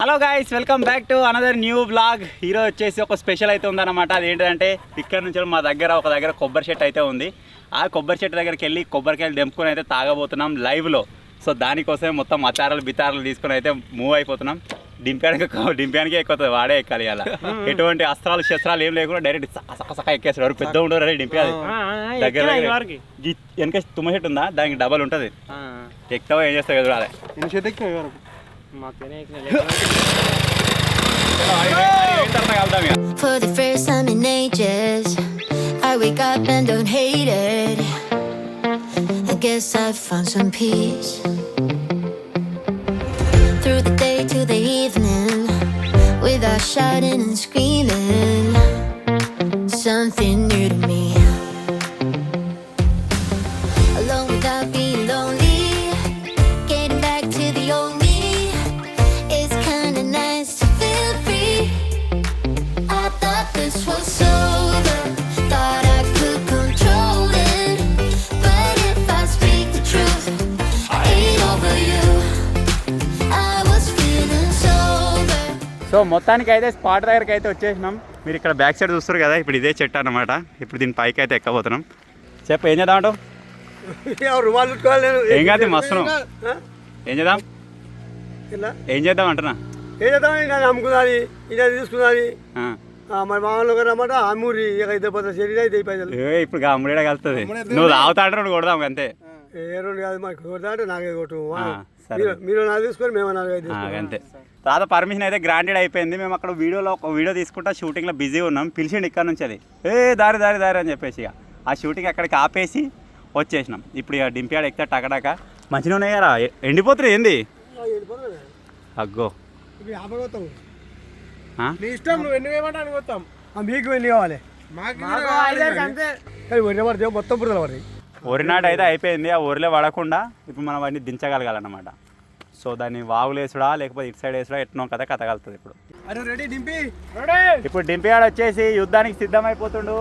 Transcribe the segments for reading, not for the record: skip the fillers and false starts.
Hello guys, welcome back to another new blog. ఈరోజు వచ్చేసి ఒక స్పెషల్ అయితే ఉందన్నమాట. అదేంటంటే ఇక్కడ నుంచి మా దగ్గర ఒక దగ్గర కొబ్బరి చెట్టు అయితే ఉంది. ఆ కొబ్బరి చెట్టు దగ్గరికి వెళ్ళి కొబ్బరికాయలు తెంపుకొని అయితే తాగబోతున్నాం లైవ్లో. సో దానికోసమే మొత్తం అచారాలు బితారాలు తీసుకొని అయితే మూవ్ అయిపోతున్నాం. డింపానికే ఎక్కువ వాడే ఎక్కాలి అలా. ఎటువంటి అస్త్రాలు శస్త్రాలు ఏం లేకుండా డైరెక్ట్ సక్క ఎక్కేస్తారు. ఎవరు పెద్ద ఉండరు అరే డింపి. అది దగ్గర వెనక తుమ్మ చెట్టు ఉందా, దానికి డబల్ ఉంటుంది. ఎక్కువ ఏం చేస్తావు కదా అదే. For the first time in ages, I wake up and don't hate it. I guess I've found some peace. Through the day to the evening, without shouting and screaming, something new to me. Alone without being lonely, getting back to the old me. It's kinda nice to feel free. I thought this was over, thought I could control it, but if I speak the truth, I ain't over you. I was feeling sober. So మొత్తానికి అయితే spot దగ్గరికి అయితే వచ్చేసినాం. మీరు ఇక్కడ back side చూస్తారు కదా, ఇప్పుడు ఇదే చెట్టు అన్నమాట. ఇప్పుడు దీని పైకి అయితే ఎక్కబోతున్నాం. చెప్పు ఏం చేద్దాం అంటావు? ఏం కాదు మస్తున్నాం. ఏం చేద్దాం అంటున్నా? ఏం చేద్దాం? అమ్ముకున్నది ఇలా తీసుకున్నది మరి మామూలు రమ్మాట అమ్మూరి ఇక పోతే శరీరం అయితే పైసలు ఇప్పుడు అమ్ముడే కలుస్తుంది. నువ్వు తాగుతా అంటే నువ్వు కొడదాం అంతే. ఏ రెండు కాదు మాకు కొడతా అంటే నాకే కొట్టు. మీరు నాకు తీసుకొని మేము అంతే. తర్వాత పర్మిషన్ అయితే గ్రాంటెడ్ అయిపోయింది. మేము అక్కడ ఒక వీడియో తీసుకుంటా షూటింగ్లో బిజీ ఉన్నాం. పిలిచిండి ఇక్కడ నుంచి అది దారి అని చెప్పేసి ఇక ఆ షూటింగ్ అక్కడికి ఆపేసి వచ్చేసినాం. ఇప్పుడు ఇక డింప్యాడ్ ఎక్కితే టకటక మంచిగా ఉన్నాయి కదా. ఎండిపోతున్నాయి ఏంది అగ్గో. మీకు వెళ్ళి కావాలి మొత్తం పురుగులు పడి ఒరినాడు అయితే అయిపోయింది. ఆ ఒరిలో పడకుండా ఇప్పుడు మనం అవన్నీ దించగలగాలన్నమాట. సో దాన్ని వాగులేసుడా లేకపోతే ఇటు సైడ్ వేసుడా ఎట్నో కథ కలుగుతుంది. ఇప్పుడు డింపియాడ్ వచ్చేసి యుద్ధానికి సిద్ధమైపోతుండు.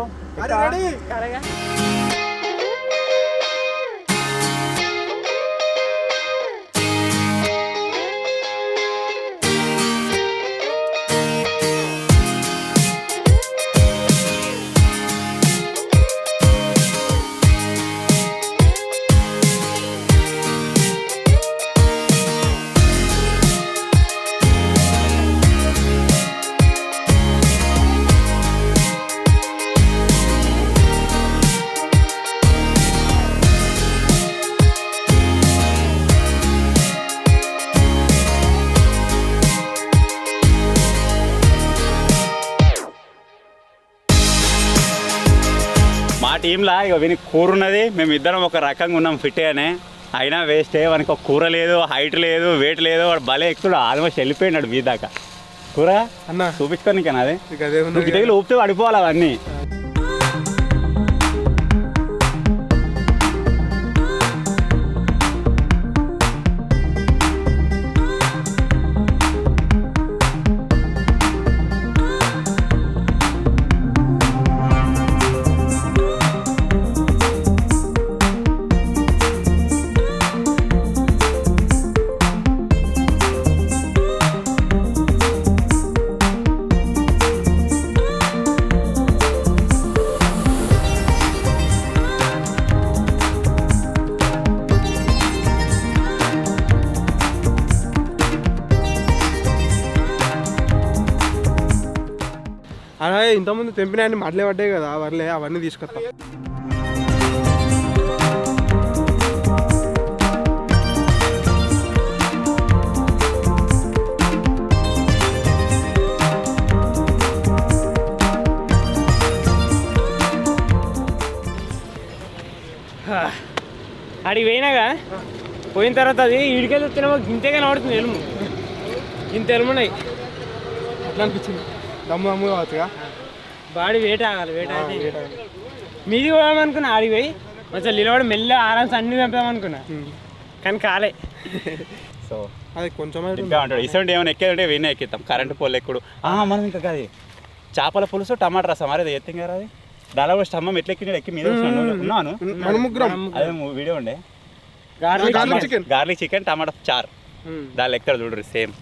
మా టీంలో ఇక వీనికి కూర ఉన్నది. మేము ఇద్దరం ఒక రకంగా ఉన్నాం ఫిట్ అనే. అయినా వేస్టే. వానికి ఒక కూర లేదు, హైట్ లేదు, వెయిట్ లేదు. వాడు భలే ఎక్కుతాడు. ఆల్మోస్ట్ వెళ్ళిపోయినాడు మీ దాకా. కూర అన్న చూపించుకోనికనా? అదే దగ్గర ఊపితే పడిపోవాలి అవన్నీ. అలా ఇంతకుముందు తెంపిన అన్ని మడలే పడ్డాయి కదా, వర్లే అవన్నీ తీసుకొస్తాం. అడిగి పోయినాగా పోయిన తర్వాత అది ఇడికెళ్ళి వచ్చినా గింతేగా నడుతుంది. ఎలుము ఇంత ఎలుమున్నాయి. అట్లా అనిపించింది. దమ్ము కావచ్చుగా. బాడీ వెయిట్ ఆగాలి. మీది పోదామనుకున్నా. ఆడికి పోయి మంచిగా నిలబడి మెల్ల ఆరామ్స్ అన్ని చంపామనుకున్నా, కానీ కాలే. సో అది కొంచెం అంటాడు ఇసంటి ఏమైనా ఎక్కేదంటే వెయిన్ ఎక్కిస్తాం. కరెంటు పోల్ ఎక్కుడు మనం ఇంకా కాదు. చేపల పులుసు టమాటా రసం మరి ఎత్తింగ్ గారు. అది దాదాపు స్టమ్మం ఎట్లా ఎక్కినాడు ఎక్కి మీద ఉన్నాను. అదే వీడియో ఉండే. గార్లిక్ చికెన్ టమాటా చార్ దాని లెక్క చూడరు సేమ్.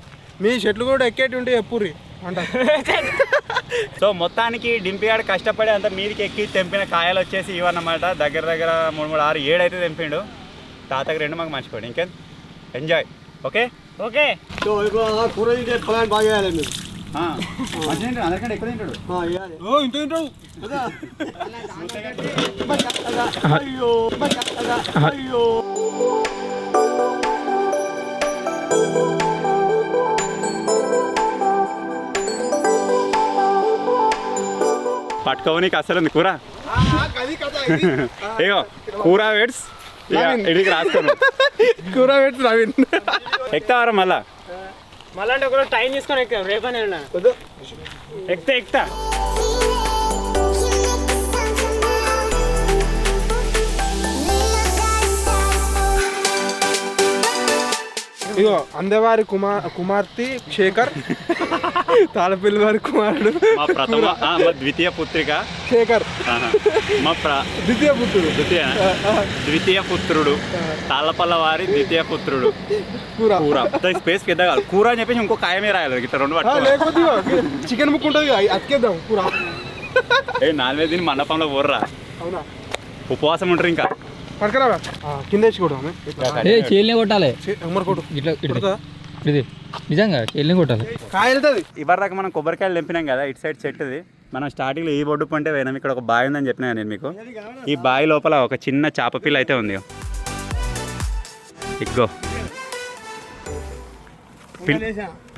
మీ చెట్లు కూడా ఎక్కేటి ఉంటే ఎప్పుర్రి అంట. సో మొత్తానికి డింపిగాడు కష్టపడి అంత మీదికి ఎక్కి తెంపిన కాయలు వచ్చేసి ఇవన్నమాట. దగ్గర 3, 3, 6, 7 అయితే తెంపిండు. తాతకి 2 మాకు మర్చిపోయాడు. ఇంకేం ఎంజాయ్. Okay okay. సో ఇప్పుడు ఆ కూర తింటే ప్లాన్ బాగా వేయాలి మీరు. అందరికంటే ఎక్కువ తింటాడు. వేయాలి. ఓ ఇంత తింటావు కదా? అయ్యో అయ్యో. పట్టుకోవనికి అసలు ఉంది కూర. ఇగో కూర వేడ్స్ ఇడికి రాసుకోను. కూర పెట్టి నవీన్ ఎక్కుతావారా మళ్ళా? మళ్ళీ అంటే ఒకరోజు టైం తీసుకొని ఎక్కుతాం. రేపనే ఎక్కుతా. ఇగో అందవారి కుమార్తె శేఖర్, తాళపల్లి వారి కుమారుడు మా ప్రథమ మా ద్వితీయ పుత్రిక శేఖర్, మా ద్వితీయ పుత్రుడు ద్వితీయ పుత్రుడు తాళ్ళపల్ల వారి ద్వితీయ పుత్రుడు. కూర కూర స్పేస్ పెద్ద కాదు. కూర అని చెప్పేసి ఇంకో కాయమే రాయాలి. ఇట్లా 2 పట్టుకో. లేకపోతే చికెన్ ముక్క ఉంటుంది అతికేద్దాం కూర. నాన్ వెజ్ తిని మండపంలో పోర్రా. అవునా? ఉపవాసం ఉంటారు ఇంకా. పడకరా కింద వేసి కూడా చేలినే కొట్టాలి కొట్టు ఇట్లా ఇది నిజంగా చేలినే కొట్టాలి. కాయ వెళ్తుంది. ఇవరిదాకా మనం కొబ్బరికాయలు తెంపినాం కదా. ఇటు సైడ్ చెట్టుది. మనం స్టార్టింగ్లో ఈ బొడ్డు పంటే పోయినాం. ఇక్కడ ఒక బావి ఉందని చెప్పినా నేను మీకు. ఈ బావి లోపల ఒక చిన్న చేప పిల్ల అయితే ఉంది. ఇగ్గో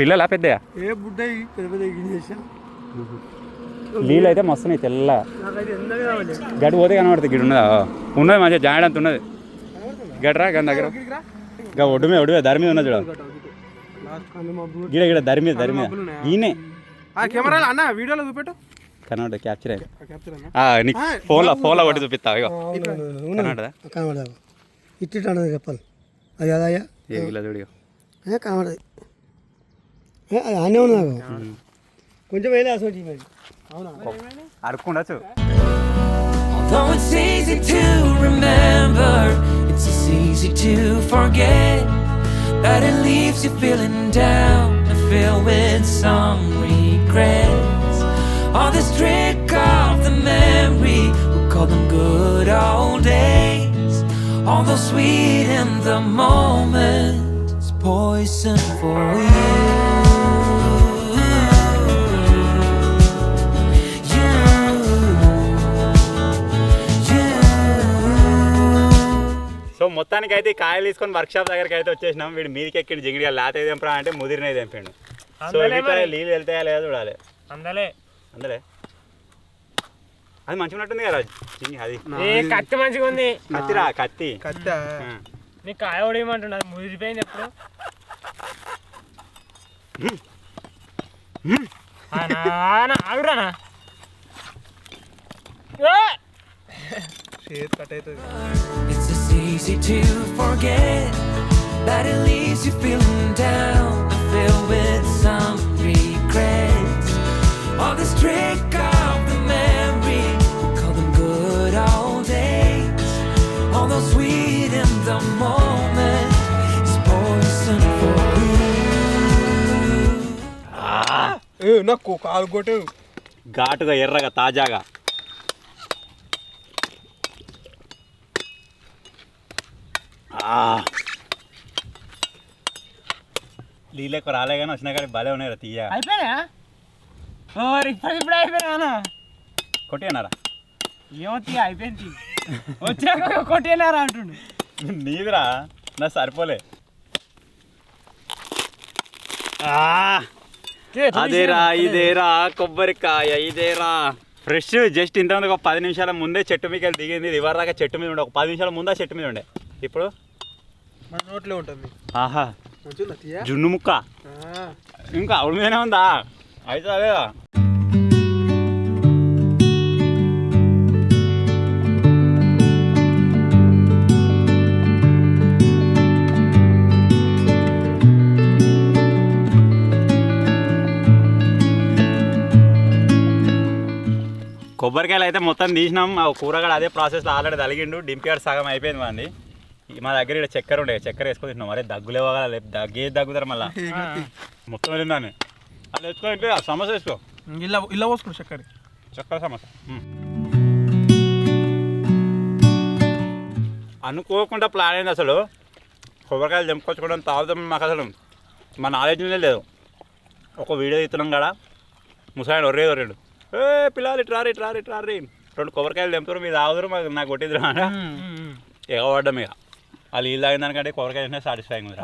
పిల్లలా పెద్దయా? ఏ బుడ్డ పెద్ద గిన్నెసా. నీళ్ళు అయితే మస్తున్నాయి తెల్ల. నాకైతే ఎందగా కావాలి. గడి పోతే కనబడుతుంది. గిడి ఉన్నదా? ఉన్నది మంచిగా జాయింట్ అంత ఉన్నది. గడ్రా గని దగ్గర గా ఒడ్డుమే దరి మీద ఉన్నది చూడ. గిడ దరి మీద ఈయనే ఆ కెమెరాలో అన్న వీడియోలో చూపెట్టు. కనబడ క్యాప్చర్ నీకు ఫోన్లో ఒకటి చూపిస్తా. ఇగో కనబడదా? కనబడదు. ఇట్టి అన్నది చెప్పాలి. అది అదయ్యా ఇలా చూడు. కనబడదు. అది అనే ఉన్నాను. కొంచెం వేలే అసలు అరుక్కుండొచ్చు. Although it's easy to remember, it's as easy to forget that it leaves you feeling down and filled with some regrets. All this trick of the memory, we call them good old days. Although sweet in the moment, it's poison for you. So మొత్తానికి అయితే కాయలు తీసుకొని workshop దగ్గరికి అయితే వచ్చేసినాం. వీడు మీదికి ఎక్కిండు జింగిడిగా లేత తెంపరా అంటే ముదిరినది తెంపిండు. సో నీళ్ళు వెళ్తాయా లేదా చూడాలి. అందలే అది మంచిగా ఉన్నట్టుంది కదా జింగి. అది కత్తి మంచిగా ఉంది. కత్తిరా కత్తి. నీకు కాయ ఓడేయమంటుండ ముదిరిపోయింది ఎప్పుడు. ఆగురానా It's as easy to forget that it leaves you feeling down and filled with some regrets. All this trick of the memory, we call them good old days. Although sweet in the moment, it's poison for you. నాకు కాలు కొట్టు. ఘాటుగా ఎర్రగా తాజాగా. నీళ్ళకు రాలే కానీ వచ్చినా కానీ భలే ఉన్నాయి. తీయ అయిపోయినా ఇప్పుడు అయిపోయినా కొట్టేనారా? ఏమో తీయ అయిపోయింది. వచ్చినాక కొట్టేనారా అంటుండు. నీదిరా నా సరిపోలే. అదేరా ఇదేరా కొబ్బరికాయ ఇదేరా ఫ్రెష్. జస్ట్ ఇంతమంది ఒక 10 నిమిషాల ముందే చెట్టు మీకు వెళ్ళి దిగింది. ఇది ఇవరిదాకా చెట్టు మీద ఉండే. ఒక 10 నిమిషాల ముందే చెట్టు మీద ఉండే. ఇప్పుడు మన నోట్లో ఉంటుంది. ఆహా జున్ను ముక్క ఇంకా ఆవిడ మీదనే ఉందా? అయితే అదేదా. కొబ్బరికాయలు అయితే మొత్తం తీసినాం. ఆ కూరగాయలు అదే ప్రాసెస్లో ఆల్రెడీ తలిగిండు. డింపియాడు సగం అయిపోయింది మంది. మా దగ్గర ఇక్కడ చక్కెర ఉండే చక్కెర వేసుకొని తిన్నాం. అరే దగ్గులేవగా దగ్గుతారు మళ్ళీ మొత్తం వెళ్ళిందాన్ని అది వేసుకొని తింటే ఆ సమస్య వేసుకో. ఇలా పోసుకోండి చక్కెర. చక్కెర సమస్య అనుకోకుండా ప్లాన్ అయింది. అసలు కొబ్బరికాయలు తెంపుకొచ్చుకోవడం తాగుతాం మాకు అసలు మా నాలెడ్జ్నే లేదు. ఒక వీడియో తీస్తున్నాం కదా ముసాయన ఒర్రేడు పిల్లలు ఇట్రారి 2 కొబ్బరికాయలు తెంపుతారు మీరు తాగుతారు మాకు నాకు కొట్టిద్దరు ఎగబడ్డం ఇక వాళ్ళు నీళ్ళు తాగిన దానికంటే కొబ్బరికాయ సాటిస్ఫైయింగ్ ఉంది.